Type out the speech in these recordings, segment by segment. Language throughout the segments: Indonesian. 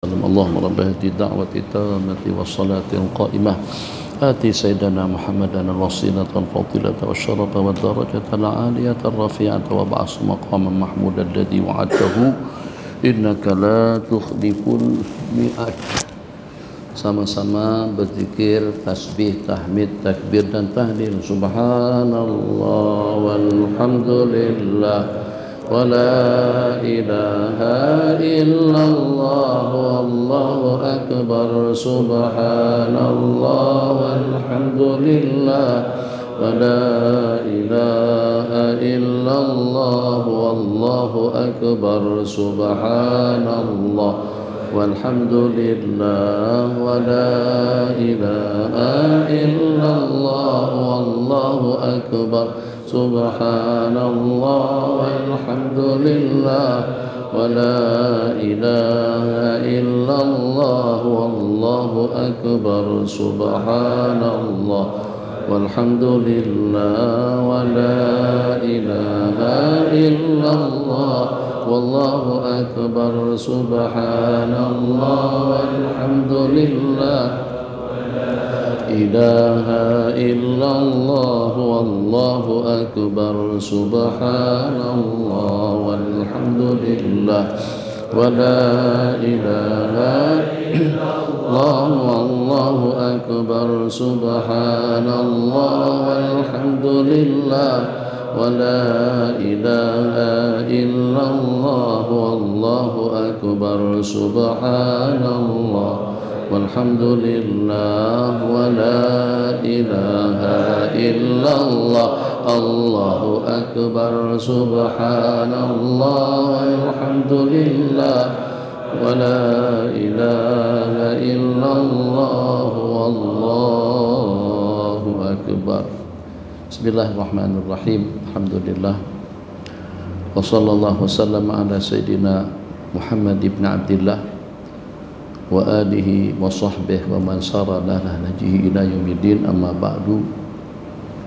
اللهم رب هذه الدعوة التامة والصلاة القائمة آتي سيدنا محمدا الوسيلة الفضيلة والشرف والدرجة العالية الرفيعة وابعث مقاما محمودا الذي وعدته إنك لا تخلف الميعاد. Sama-sama berzikir, tasbih, tahmid, takbir dan tahlil. Subhanallah walhamdulillah wa la ilaha illallah wallahu akbar. Subhanallah walhamdulillah wa la ilaha illallah wallahu akbar. Subhanallah walhamdulillah wa la ilaha illallah wallahu akbar. Subhanallah walhamdulillah wa la ilaha illallah wallahu akbar. Subhanallah walhamdulillah wa la ilaha illallah wallahu akbar. Subhanallah walhamdulillah ilaha illallah wallahu akbar. Subhanallah walhamdulillah wa la ilaha illallah wallahu akbar. Subhanallah walhamdulillah wa la ilaha illallah wallahu akbar. Subhanallah walhamdulillah wa la ilaha illallah Allahu akbar. Subhanallah walhamdulillah wa la ilaha illallah wallahu akbar. Bismillahirrahmanirrahim. Alhamdulillah wa sallallahu wasallam ala sayyidina Muhammad ibn Abdillah wa alihi wa sahbihi wa man sara ala nahjihi ila yaumiddin. Amma ba'du.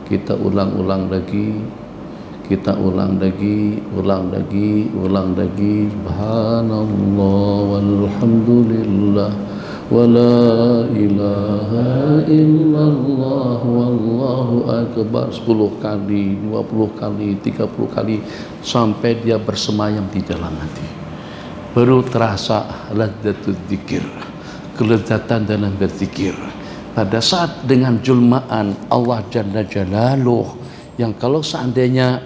Kita ulang lagi subhanallah walhamdulillah wa la ilaha illallah wallahu akbar 10 kali, 20 kali, 30 kali sampai dia bersemayam di dalam hati. Baru terasa ladzatul dzikir, kelezatan dalam berzikir. Pada saat dengan julmaan Allah Jalla Jalaluh, yang kalau seandainya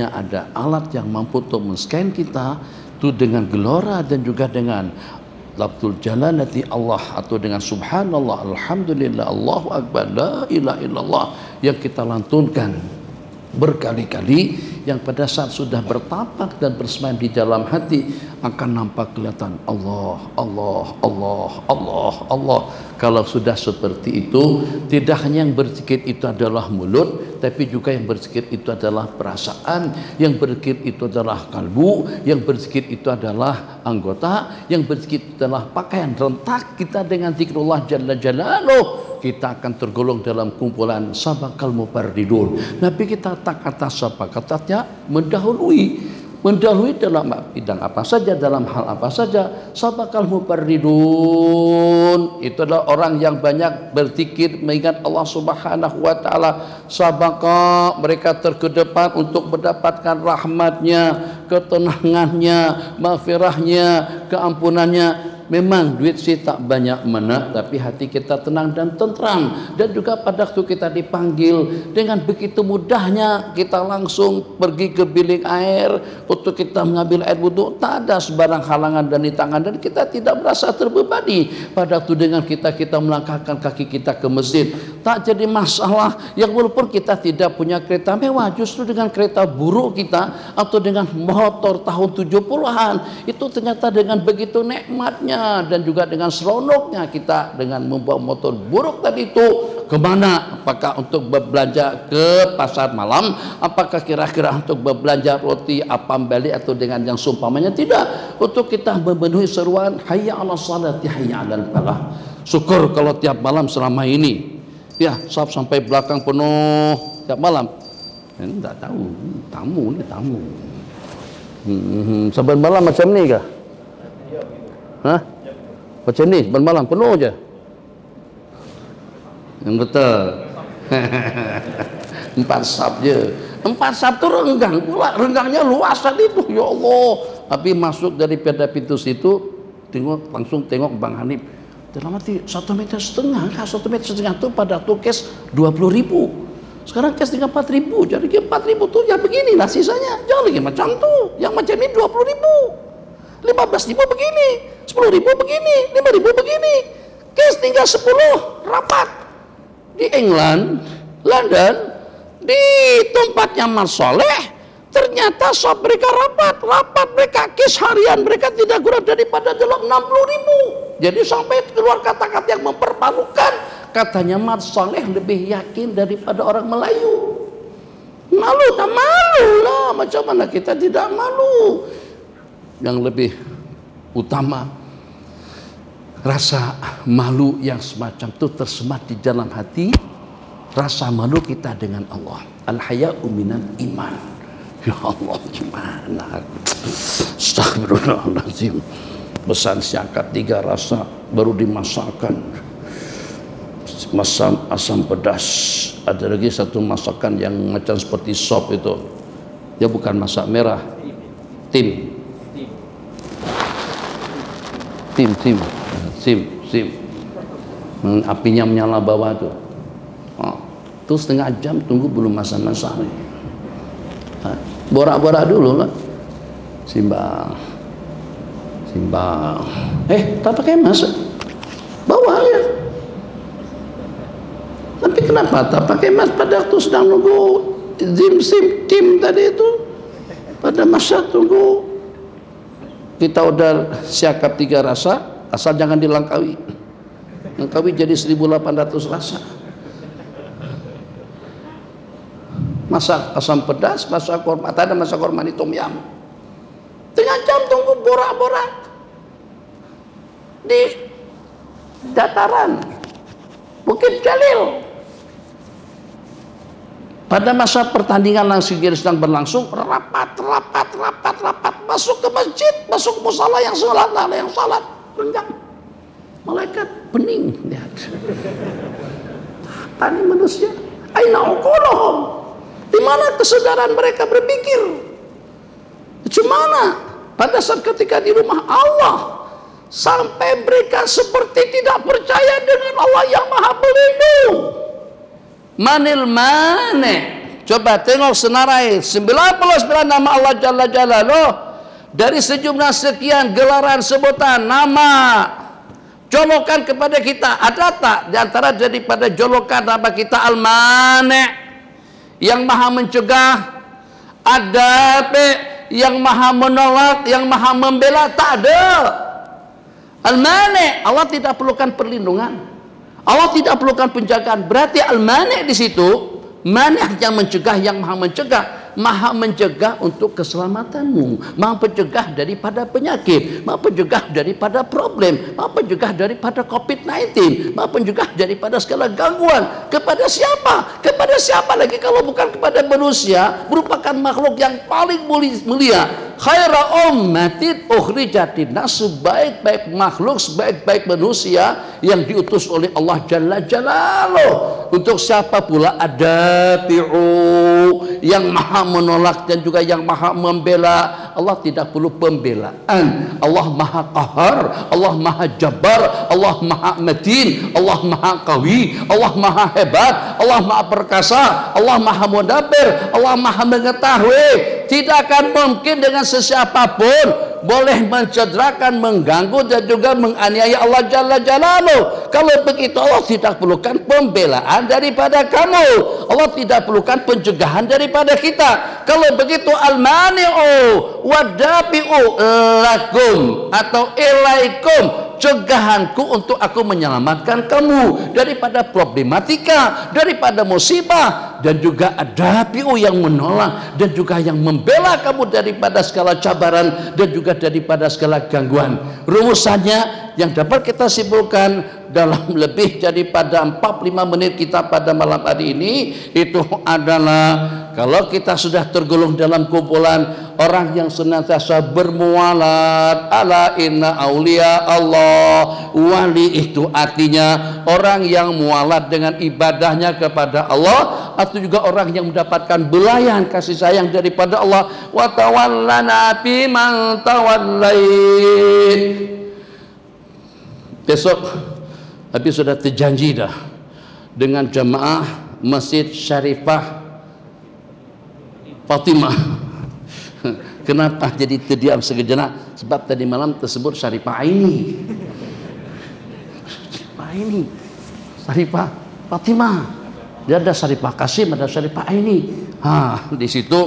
ada alat yang mampu untuk men-scan kita itu dengan gelora dan juga dengan lafzul jalalati Allah atau dengan subhanallah alhamdulillah Allahu akbar la ilaha illallah yang kita lantunkan berkali-kali, yang pada saat sudah bertapak dan bersemayam di dalam hati akan nampak kelihatan Allah, Allah, Allah, Allah, Allah. Kalau sudah seperti itu, tidak hanya yang berzikir itu adalah mulut, tapi juga yang berzikir itu adalah perasaan, yang berzikir itu adalah kalbu, yang berzikir itu adalah anggota, yang berzikir itu adalah pakaian. Rentak kita dengan zikrullah Jalla Jalaluh, kita akan tergolong dalam kumpulan sabaqal mufarridun. Nabi kita tak atas sabaqatnya mendahului dalam bidang apa saja, dalam hal apa saja. Sabaqal mufarridun itu adalah orang yang banyak berzikir mengingat Allah Subhanahu wa taala. Sabaqa, mereka terkedepan untuk mendapatkan rahmatnya, ketenangannya, maghfirahnya, keampunannya. Memang duit sih tak banyak mana, tapi hati kita tenang dan tentram. Dan juga pada waktu kita dipanggil, dengan begitu mudahnya kita langsung pergi ke bilik air untuk kita mengambil air wudhu. Tak ada sebarang halangan dan rintangan, dan kita tidak merasa terbebani. Pada waktu dengan kita melangkahkan kaki kita ke masjid, tak jadi masalah. Yang walaupun kita tidak punya kereta mewah, justru dengan kereta buruk kita atau dengan motor tahun 70-an, itu ternyata dengan begitu nikmatnya dan juga dengan seronoknya kita dengan membawa motor buruk tadi itu kemana? Apakah untuk berbelanja ke pasar malam? Apakah kira-kira untuk berbelanja roti apam bali atau dengan yang seumpamanya? Tidak. Untuk kita memenuhi seruan hayya 'alas salati hayya 'alal falah. Syukur kalau tiap malam selama ini ya saf sampai belakang penuh tiap malam. Tidak tahu, tamu ni tamu. Saban malam macam ni kah? Hah? Macam ni, malam penuh aja. Yang betul. 4 sab je. 4 sab tu renggang pula, renggangnya luas tadi tu. Ya Allah. Tapi masuk daripada pintu situ, langsung tengok Bang Hanif. Dalam hati 1,5 meter kah? 1,5 meter tu pada tu kes 20.000. Sekarang kes tinggal 4.000. Jadi 4.000 tu ya beginilah sisanya. Jangan lagi macam tu. Yang macam ni 20.000. 15.000 begini, 10.000 begini, 5.000 begini. Kes tinggal 10 rapat di England, London, di tempatnya Mas Soleh. Ternyata sob mereka rapat mereka kes harian mereka tidak kurang daripada 60.000. Jadi sampai keluar kata-kata yang mempermalukan. Katanya Mas Soleh lebih yakin daripada orang Melayu. Malu tak malu lah, macam mana kita tidak malu. Yang lebih utama, rasa malu yang semacam itu tersemat di dalam hati. Rasa malu kita dengan Allah. Al-haya'u minal iman. Ya Allah, gimana? Astagfirullahaladzim. Pesan siakat 3 rasa baru dimasakkan. Asam pedas. Ada lagi satu masakan yang macam seperti sop itu. Dia bukan masak merah. Tim. Apinya menyala bawah tu. Tu setengah jam tunggu belum masak-masak. Borak-borak dulu lah. Simbang. Tak pakai masak. Bawa aja. Tapi kenapa tak pakai masak pada waktu sedang nunggu tim tadi itu? Pada masa tunggu kita udah siakap 3 rasa, asal jangan dilangkaui. Langkaui jadi 1.800 rasa. Masak asam pedas, masak korma, ada masak korma di tom yam. Tengah jam tunggu borak-borak di dataran Bukit Jalil. Pada masa pertandingan langsung sedang berlangsung, rapat. Masuk ke masjid, masuk ke musala yang salat, renggang. Malaikat bening lihat. Tadi manusia, aina uquluhum? Di mana kesadaran mereka berpikir? Cumana pada saat ketika di rumah Allah sampai mereka seperti tidak percaya dengan Allah yang Maha Pelindung. Manil mane. Coba tengok senarai 99 nama Allah Jalla Jalaluh. Dari sejumlah sekian gelaran sebutan nama jolokan kepada kita, ada tak di antara daripada jolokan nama kita Al-Mane, yang Maha mencegah? Ada yang Maha menolak, yang Maha membela? Tak ada. Al-Mane, Allah tidak perlukan perlindungan, Allah tidak perlukan penjagaan. Berarti Al-Mane di situ, Mane yang mencegah, yang Maha mencegah. Maha mencegah untuk keselamatanmu, Maha mencegah daripada penyakit, Maha mencegah daripada problem, Maha mencegah daripada COVID-19, Maha mencegah daripada segala gangguan. Kepada siapa? Kepada siapa lagi kalau bukan kepada manusia, merupakan makhluk yang paling mulia. Khaira ummatin ukhrijat linnas, sebaik-baik makhluk, sebaik-baik manusia yang diutus oleh Allah Jalla Jalaluh. Untuk siapa pula? Adafi'u, yang Maha menolak dan juga yang Maha membela. Allah tidak perlu pembelaan. Allah Maha Qahar, Allah Maha Jabbar, Allah Maha Matin, Allah Maha Qawi, Allah Maha Hebat, Allah Maha Perkasa, Allah Maha Mudabbir, Allah Maha Mengetahui. Tidak akan mungkin dengan sesiapapun boleh mencederakan, mengganggu dan juga menganiaya Allah Jalla Jalaluh. Kalau begitu Allah tidak perlukan pembelaan daripada kamu, Allah tidak perlukan pencegahan daripada kita. Kalau begitu al-mani'u wadafi'u lakum atau ilaikum, cegahanku untuk aku menyelamatkan kamu daripada problematika, daripada musibah, dan juga adafi'u yang menolak dan juga yang membela kamu daripada segala cabaran dan juga daripada segala gangguan. Rumusannya yang dapat kita simpulkan dalam lebih daripada 45 menit kita pada malam hari ini itu adalah, kalau kita sudah tergolong dalam kumpulan orang yang senantiasa bermualat. Ala inna aulia Allah. Wali itu artinya orang yang mualat dengan ibadahnya kepada Allah, atau juga orang yang mendapatkan belayan kasih sayang daripada Allah. Wa tawallana fi man tawallain. Besok habis sudah terjanji dah dengan jamaah Masjid Syarifah Fatimah. Kenapa jadi terdiam sejenak? Sebab tadi malam tersebut Syarifah Aini. Aini, Syarifah Fatimah. Dia ada Syarifah Kasim, ada Syarifah Aini. Di situ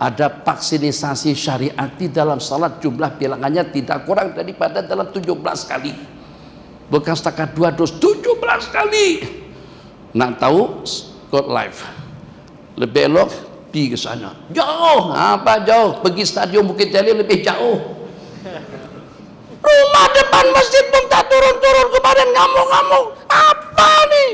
ada vaksinisasi syariati dalam salat, jumlah bilangannya tidak kurang daripada dalam 17 kali. Bukan setakat 2 dos, 17 kali. Nak tahu? Court live. Lebih elok pergi ke sana. Jauh, apa jauh? Pergi stadion Bukit Jalil lebih jauh. Rumah depan masjid pun tak turun-turun kemarin, ngamuk-ngamuk. Apa nih?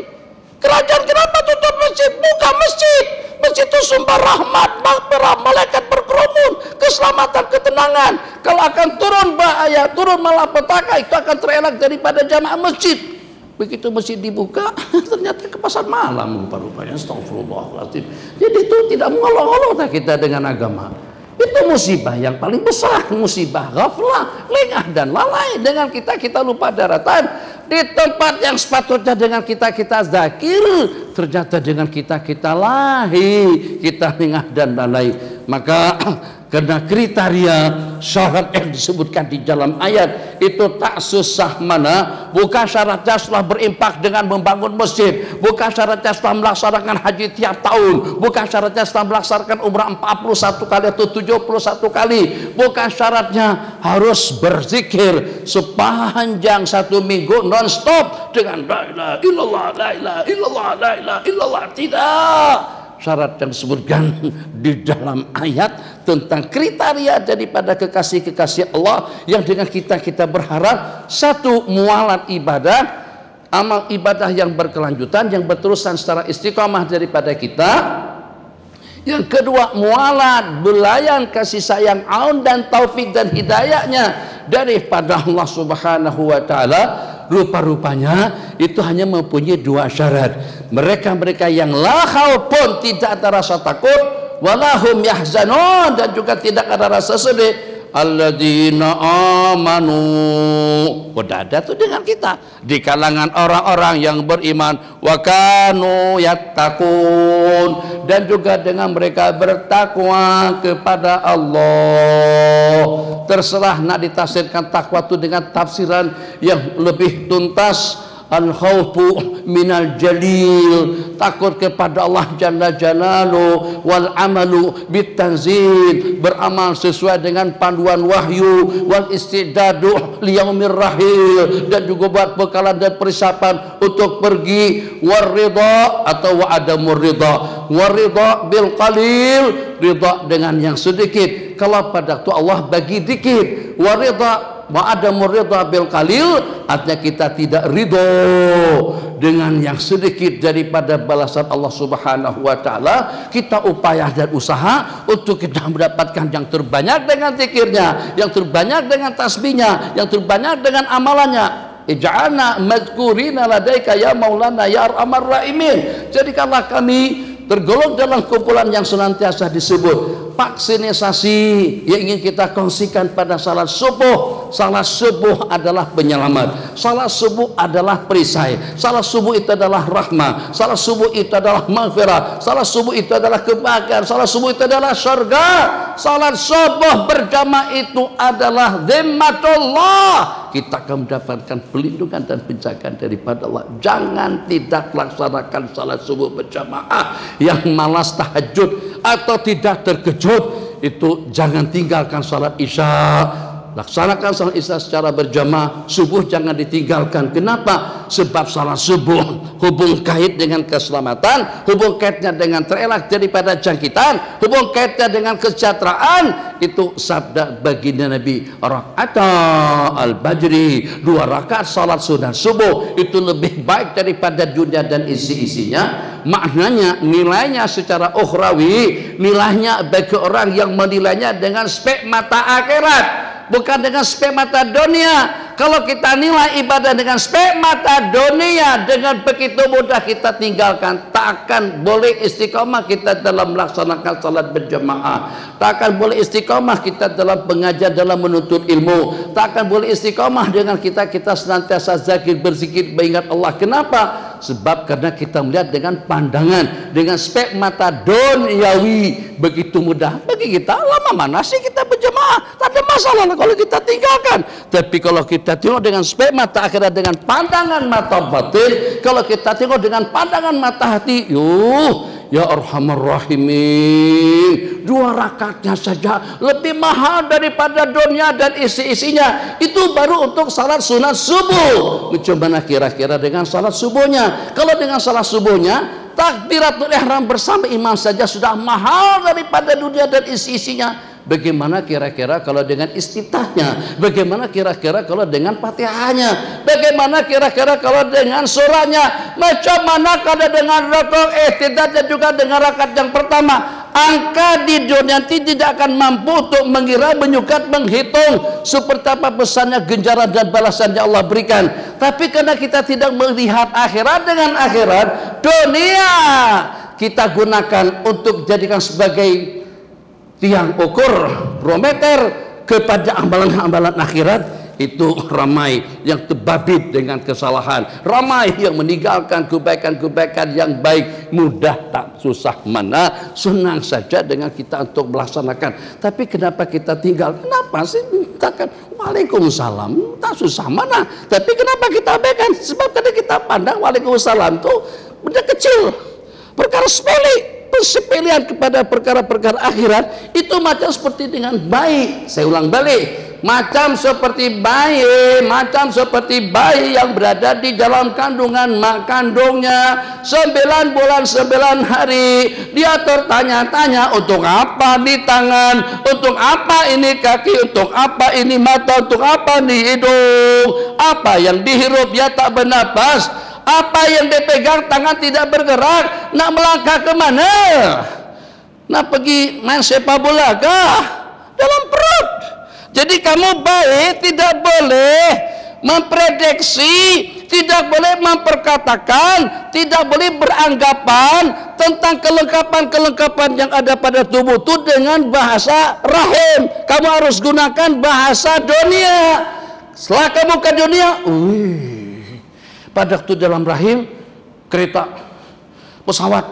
Kerajaan kenapa tutup masjid? Buka masjid. Masjid itu sumber rahmat, maghfirah, malaikat berkerumun, keselamatan, ketenangan. Kalau akan turun bahaya, turun malapetaka, itu akan terelak daripada jamaah masjid. Begitu masjid dibuka, ternyata ke pasar malam rupa-rupanya. Astagfirullahaladzim. Jadi itu tidak mengolok-olok kita dengan agama. Itu musibah yang paling besar, musibah ghaflah, lengah dan lalai. Dengan kita lupa daratan. Di tempat yang sepatutnya dengan kita zakir, ternyata dengan kita lahi, kita lengah dan lalai. Maka karena kriteria syarat yang disebutkan di dalam ayat itu tak susah mana. Bukan syaratnya setelah berimpak dengan membangun masjid, bukan syaratnya setelah melaksanakan haji tiap tahun, bukan syaratnya setelah melaksanakan umrah 41 kali atau 71 kali, bukan syaratnya harus berzikir sepanjang 1 minggu non-stop dengan la ilaha illallah, la ilaha illallah, la ilaha illallah. Tidak. Syarat yang disebutkan di dalam ayat tentang kriteria daripada kekasih-kekasih Allah yang dengan kita berharap, satu, mualat ibadah, amal ibadah yang berkelanjutan, yang berterusan secara istiqamah daripada kita. Yang kedua, mualat, belayan kasih sayang, aun dan taufik dan hidayahnya daripada Allah Subhanahu wa taala. Rupa-rupanya itu hanya mempunyai 2 syarat. Mereka yang la khaufun, tidak ada rasa takut, walahum yahzanun, dan juga tidak ada rasa sedih. Alladzina amanu, udah ada tuh dengan kita di kalangan orang-orang yang beriman, wa kanu yattaqun, dan juga dengan mereka bertakwa kepada Allah. Terserah nak ditafsirkan takwa itu dengan tafsiran yang lebih tuntas. Al-khawfu minal jalil, takut kepada Allah Jalla Jalaluhu, wal amalu bitanzil, beramal sesuai dengan panduan wahyu, wal istidadu liyaumir rahil, dan juga buat bekalan dan persiapan untuk pergi, war ridha atau wa adamur ridha, war ridha bil qalil, ridha dengan yang sedikit kalau pada waktu Allah bagi dikit, war ridha wa adamur ridha bil qalil, artinya kita tidak ridho dengan yang sedikit daripada balasan Allah Subhanahu wa taala. Kita upaya dan usaha untuk kita mendapatkan yang terbanyak dengan zikirnya, yang terbanyak dengan tasbihnya, yang terbanyak dengan amalannya. Ij'alna madhkurina ladaika ya maulana ya arhamar rahimin. Jadikanlah kami tergolong dalam kumpulan yang senantiasa disebut. Vaksinisasi yang ingin kita kongsikan pada salat subuh. Salat subuh adalah penyelamat, salat subuh adalah perisai, salat subuh itu adalah rahmah, salat subuh itu adalah maghfirah, salat subuh itu adalah kebahagiaan, salat subuh itu adalah surga. Salat subuh berjamaah itu adalah zimmatullah. Kita akan mendapatkan pelindungan dan penjagaan daripada Allah. Jangan tidak laksanakan salat subuh berjamaah. Yang malas tahajud atau tidak terkejut, itu jangan tinggalkan salat isya. laksanakan salat isya secara berjamaah. Subuh jangan ditinggalkan. Kenapa? Sebab salat subuh hubung kait dengan keselamatan, hubung kaitnya dengan terelak daripada jangkitan, hubung kaitnya dengan kesejahteraan. Itu sabda baginda Nabi, rakaata al-bajri, 2 rakaat salat sunat subuh itu lebih baik daripada dunia dan isi-isinya. Maknanya nilainya secara ukhrawi, nilainya bagi orang yang menilainya dengan spek mata akhirat, bukan dengan spek mata dunia. Kalau kita nilai ibadah dengan spek mata dunia, dengan begitu mudah kita tinggalkan. Tak akan boleh istiqomah kita dalam melaksanakan salat berjamaah. Tak akan boleh istiqomah kita dalam pengajar, dalam menuntut ilmu. Tak akan boleh istiqomah dengan kita senantiasa zikir, berzikir, mengingat Allah. Kenapa? Sebab karena kita melihat dengan pandangan, dengan spek mata duniawi. Begitu mudah bagi kita. Lama mana sih kita berjamaah? Tak ada masalah kalau kita tinggalkan. Tapi kalau kita tengok dengan spek mata akhirat, dengan pandangan mata batin, kalau kita tengok dengan pandangan mata hati, ya Arhamar Rahimin, 2 rakaatnya saja lebih mahal daripada dunia dan isi-isinya. Itu baru untuk salat sunat subuh. Bagaimana kira-kira dengan salat subuhnya? Kalau dengan salat subuhnya, takbiratul ihram bersama imam saja sudah mahal daripada dunia dan isi-isinya. Bagaimana kira-kira kalau dengan istiftahnya? Bagaimana kira-kira kalau dengan fatihahnya? Bagaimana kira-kira kalau dengan surahnya? Macam mana kalau dengan rakaat ihtidal dan juga dengan rakaat yang pertama? Angka di dunia tidak akan mampu untuk mengira, menyukat, menghitung seperti apa besarnya ganjaran dan balasan yang Allah berikan. Tapi karena kita tidak melihat akhirat dengan akhirat, dunia kita gunakan untuk jadikan sebagai tiang ukur, barometer kepada amalan-amalan akhirat. Itu ramai yang terbabit dengan kesalahan, ramai yang meninggalkan kebaikan-kebaikan yang baik. Mudah tak susah mana, senang saja dengan kita untuk melaksanakan. Tapi kenapa kita tinggal? Kenapa sih mintakan Waalaikumsalam? Tak susah mana, tapi kenapa kita abaikan? Sebab karena kita pandang Waalaikumsalam itu benda kecil, perkara sepele. Persepelean kepada perkara-perkara akhirat itu macam seperti dengan bayi. Saya ulang balik, macam seperti bayi yang berada di dalam kandungan mak kandungnya 9 bulan 9 hari. Dia tertanya-tanya, untuk apa di tangan, untuk apa ini kaki, untuk apa ini mata, untuk apa ini hidung, apa yang dihirup dia tak bernapas, apa yang dipegang tangan tidak bergerak, nak melangkah ke mana? Nak pergi main sepak bola kah? Dalam perut. Jadi kamu baik tidak boleh memprediksi, tidak boleh memperkatakan, tidak boleh beranggapan tentang kelengkapan-kelengkapan yang ada pada tubuh itu dengan bahasa rahim. Kamu harus gunakan bahasa dunia. Setelah kamu ke dunia, pada waktu dalam rahim, kereta, pesawat,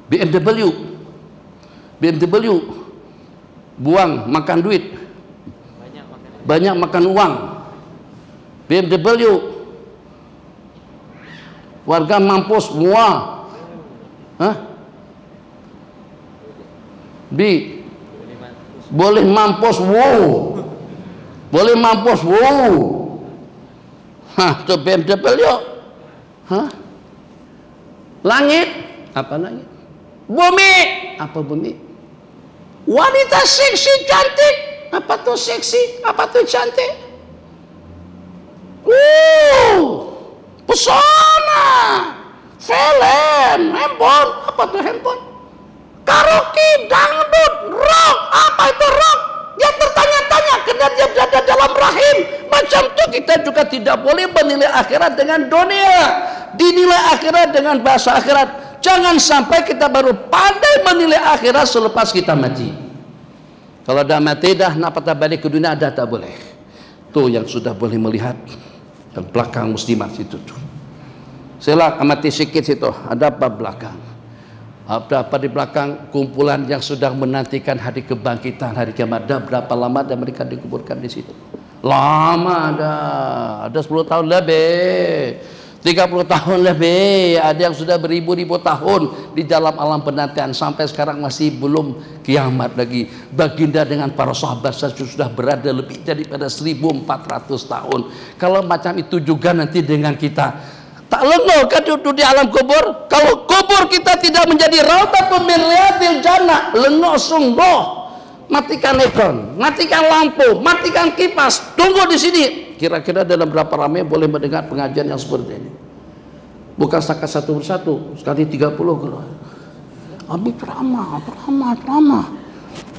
BMW, buang makan duit, banyak makan uang. BMW, warga mampus semua. Boleh mampus, boleh mampus, itu BMW. Langit, apa langit? Bumi, apa bumi? Wanita seksi cantik, apa tuh seksi? Apa tuh cantik? Pesona, film, handphone, apa tuh handphone? Karaoke, dangdut, rock, apa itu rock? Dia tertanya-tanya karena dia berada dalam rahim. Macam itu kita juga tidak boleh menilai akhirat dengan dunia. Dinilai akhirat dengan bahasa akhirat. Jangan sampai kita baru pandai menilai akhirat selepas kita mati. Kalau dah mati dah nak patah balik ke dunia dah tak boleh. Tuh yang sudah boleh melihat yang belakang muslimat situ tuh. Saya amati sikit situ. Ada apa belakang? Ada apa di belakang? Kumpulan yang sudah menantikan hari kebangkitan, hari kiamat. Dah berapa lama dan mereka dikuburkan di situ? Lama ada 10 tahun lebih. 30 tahun lebih, ada yang sudah beribu-ribu tahun di dalam alam penantian, sampai sekarang masih belum kiamat lagi. Baginda dengan para sahabat sudah berada lebih daripada 1400 tahun. Kalau macam itu juga nanti dengan kita, tak lengah kan duduk di alam kubur. Kalau kubur kita tidak menjadi raudhatun min riyadil jannah, lengah sungguh. Matikan ekon, matikan lampu, matikan kipas, tunggu di sini. Kira-kira dalam berapa ramai boleh mendengar pengajian yang seperti ini? Bukan setakat satu persatu, sekali 30 kalau. Abi ceramah.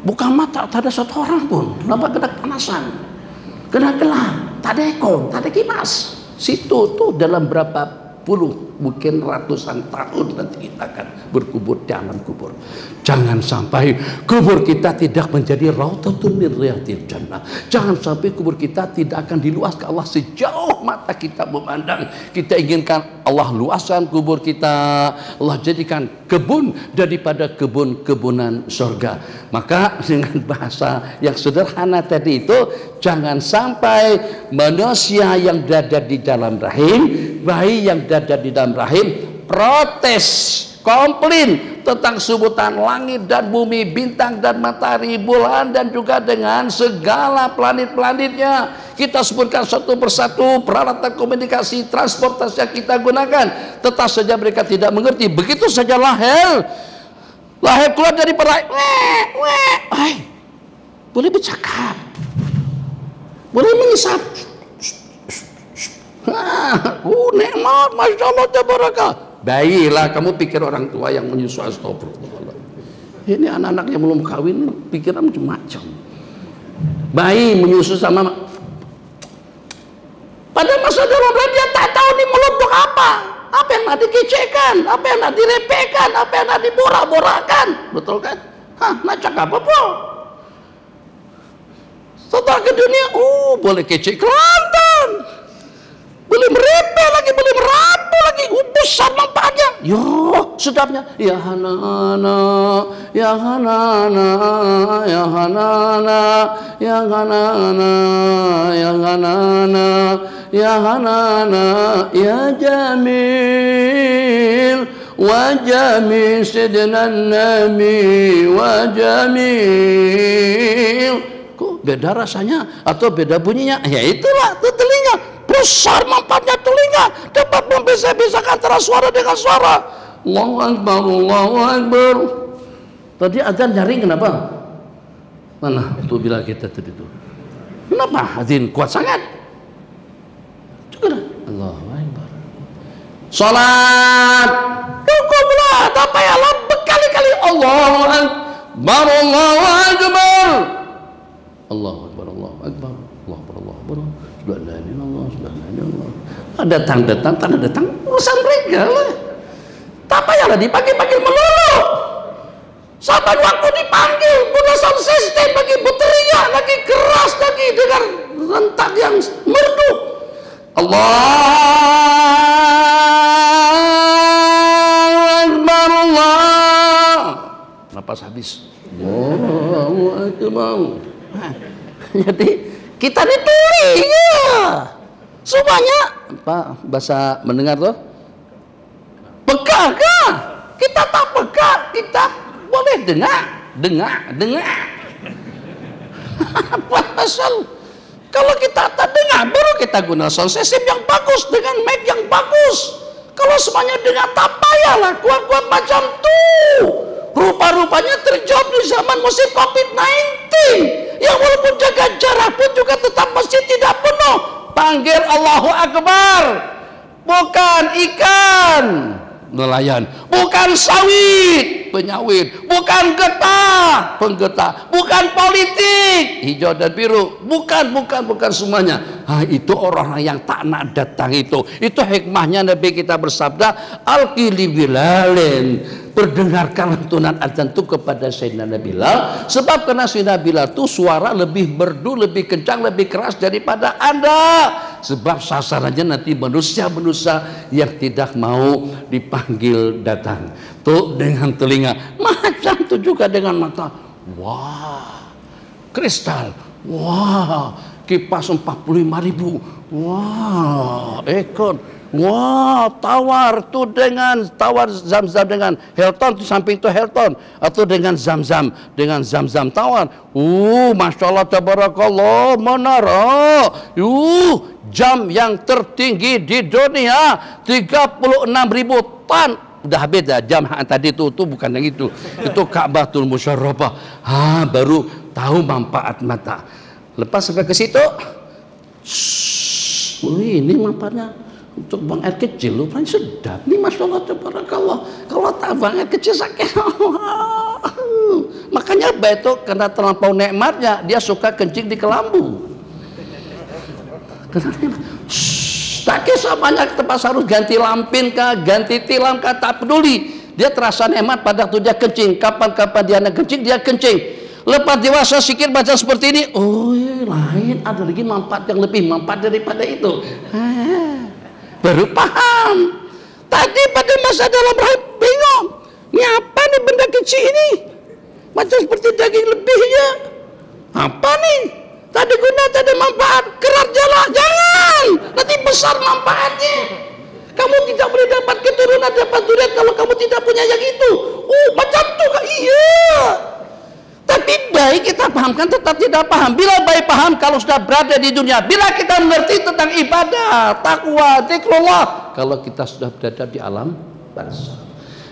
Buka mata, tak ada satu orang pun. Kenapa kena panasan? Kena gelap, tak ada ekor, tak ada kipas. Situ tuh dalam berapa puluh, mungkin ratusan tahun nanti kita akan berkubur di alam kubur. Jangan sampai kubur kita tidak menjadi raudhatun min riyadil jannah. Jangan sampai kubur kita tidak akan diluaskan Allah sejauh mata kita memandang. Kita inginkan Allah luaskan kubur kita, Allah jadikan kebun daripada kebun-kebunan surga. Maka dengan bahasa yang sederhana tadi itu, jangan sampai manusia yang berada di dalam rahim, bayi yang berada di dalam rahim, protes, komplain tentang sebutan langit dan bumi, bintang dan matahari, bulan, dan juga dengan segala planet-planetnya. Kita sebutkan satu persatu peralatan komunikasi, transportasi yang kita gunakan, tetap saja mereka tidak mengerti. Begitu saja lahir keluar dari perut, boleh bercakap, boleh mengisap. Nikmat, masya Allah, tabarakah. Bayilah, kamu pikir orang tua yang menyusu, astagfirullah. Ini anak-anak yang belum kawin pikiran macam-macam. Bayi menyusu sama, pada masa dalam dia tak tahu nih meluduk apa yang nak dikecekan, apa yang nak direpekkan, apa yang nak diborak-borakan, betul kan? Nak cakap apa? Setelah ke dunia, boleh kecek kelantan, boleh merepek lagi, boleh merapu lagi, besar manfaatnya. Yo, sedapnya. Ya Hanana, ya Hanana, ya Hanana, ya Hanana, ya Hanana, ya Hanana, ya Jamil, wa Jamil Sidna Nabi, wa Jamil. Kok beda rasanya atau beda bunyinya? Ya itulah, itu telinga. Besar manfaatnya telinga, dapat membeza-bezakan antara suara dengan suara. Allahu Akbar, Allahu Akbar. Tadi azan nyaring kenapa? Mana tuh bila kita tadi itu? Kenapa azan kuat sangat? Cukup. Allahu Akbar. Salat cukuplah, tak payahlah berkali-kali Allahu Akbar, Allahu Akbar. Allahu Akbar, Allahu Akbar, Allahu Akbar, Allahu Akbar. Sudah la ilaha illallah. Datang, tanah datang, urusan mereka lah. Tak payahlah dipanggil-panggil melulu. Saban waktu dipanggil, punya sound system lagi berteriak, lagi keras lagi dengan rentak yang merdu. Allahu Akbar, Allah. Napas habis. Allahu Akbar. Jadi kita ditulis ya. Semuanya apa bahasa mendengar tuh? Peka kah? Kita tak peka, kita boleh dengar. Apa asal? Kalau kita tak dengar, baru kita guna sound system yang bagus dengan mic yang bagus. Kalau semuanya dengar, tak payahlah kuat-kuat macam tuh. Rupa-rupanya terjawab di zaman musim COVID-19, yang walaupun jaga jarak pun juga tetap masih tidak penuh. Panggil Allahu Akbar, bukan ikan nelayan, bukan sawit penyawit, bukan getah penggetah, bukan politik hijau dan biru, bukan semuanya. Itu orang yang tak nak datang itu hikmahnya Nabi kita bersabda, al-qili bilalin, berdengarkan lantunan azan itu kepada Sayyidina Bilal, sebab karena Sayyidina Bilal itu suara lebih merdu, lebih kencang, lebih keras daripada Anda, sebab sasarannya nanti manusia-manusia yang tidak mau dipanggil datang. Tuh dengan telinga, macam itu juga dengan mata. Wah, kristal. Wah, kipas 45.000. Wah, ekor. Wah, tawar tuh dengan tawar Zam-Zam dengan Hilton tuh, samping itu Hilton, atau dengan Zam-Zam, tawar. Masya Allah, tabarakallah, menara. Jam yang tertinggi di dunia, 36.000 ton. Udah habis dah jam tadi tuh bukan yang itu. Itu Ka'batul Musyarrafah. Baru tahu manfaat mata. Lepas sampai ke situ, ini manfaatnya untuk buang air kecil, lu paling sedap nih, masya Allah, tabarakallah. Kalau tak buang air kecil sakit. Makanya itu karena terlampau nikmatnya, dia suka kencing di kelambu. Tak kisah banyak tempat harus ganti lampin kah, ganti tilam kah, tak peduli. Dia terasa nikmat pada waktu dia kencing. Kapan-kapan dia nak kencing, dia kencing. Lepas dewasa sikit baca seperti ini, lain, ada lagi manfaat yang lebih manfaat daripada itu. Baru paham. Tadi pada masa dalam rahim bingung, ini apa nih benda kecil ini, macam seperti daging lebihnya. Apa nih? Tadi guna, tadi manfaat. Kerat jangan, nanti besar manfaatnya. Kamu tidak boleh dapat keturunan, dapat durian kalau kamu tidak punya yang itu. Macam tuh kak, iya. Tapi baik kita pahamkan, tetap tidak paham. Bila baik paham, kalau sudah berada di dunia, bila kita mengerti tentang ibadah, takwa, zikrullah, kalau kita sudah berada di alam barzah.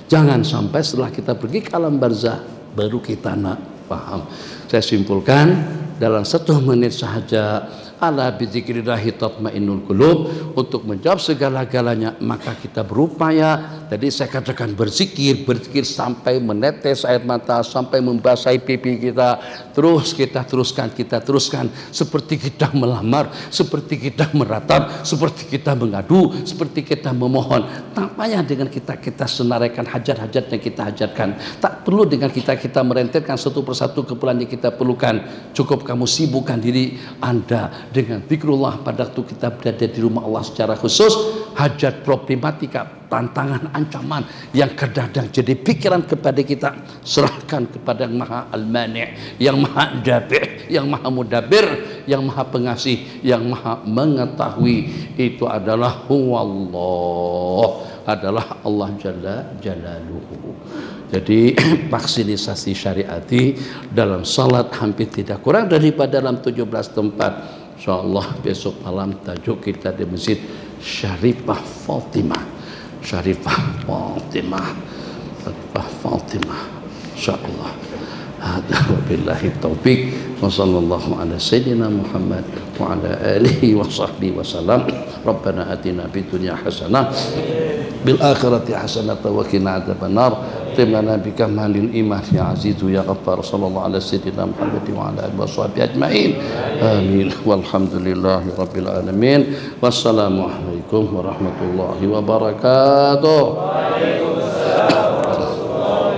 Jangan sampai setelah kita pergi ke alam barzah baru kita nak paham. Saya simpulkan dalam 1 menit sahaja, ala bidzikrillahi tatmainnul qulub. Untuk menjawab segala-galanya maka kita berupaya. Tadi saya katakan berzikir sampai menetes air mata, sampai membasahi pipi kita. Terus kita teruskan seperti kita melamar, seperti kita meratap, seperti kita mengadu, seperti kita memohon. Tak payah dengan kita senaraikan hajat-hajat yang kita hajatkan. Tak perlu dengan kita merentetkan satu persatu keperluan yang kita perlukan. Cukup kamu sibukkan diri Anda dengan zikrullah pada waktu kita berada di rumah Allah secara khusus. Hajat, problematika, tantangan, ancaman yang kadang-kadang jadi pikiran kepada kita, serahkan kepada yang maha al-mani', yang maha dabi', yang maha mudabbir, yang maha pengasih, yang maha mengetahui. Itu adalah huwallah, adalah Allah Jalla Jalaluhu. Jadi vaksinisasi syariati dalam salat hampir tidak kurang daripada dalam 17 tempat. InsyaAllah besok malam tajuk kita di Masjid Syarifah Fatimah. InsyaAllah. Hada wabillahi taufiq wa sallallahu ala sayyidina Muhammad wa ala alihi wa sahbihi wa salam. Rabbana atina fid dunya hasanah bil akhirati hasanah wa qina adzabannar. Timlana bikamalil iman ya azizu ya ghaffar. Sallallahu ala sayyidina Muhammad wa ala alihi wa sahbihi ajma'in. Amin. Walhamdulillahi rabbil alamin. Wassalamu alaikum warahmatullahi wabarakatuh.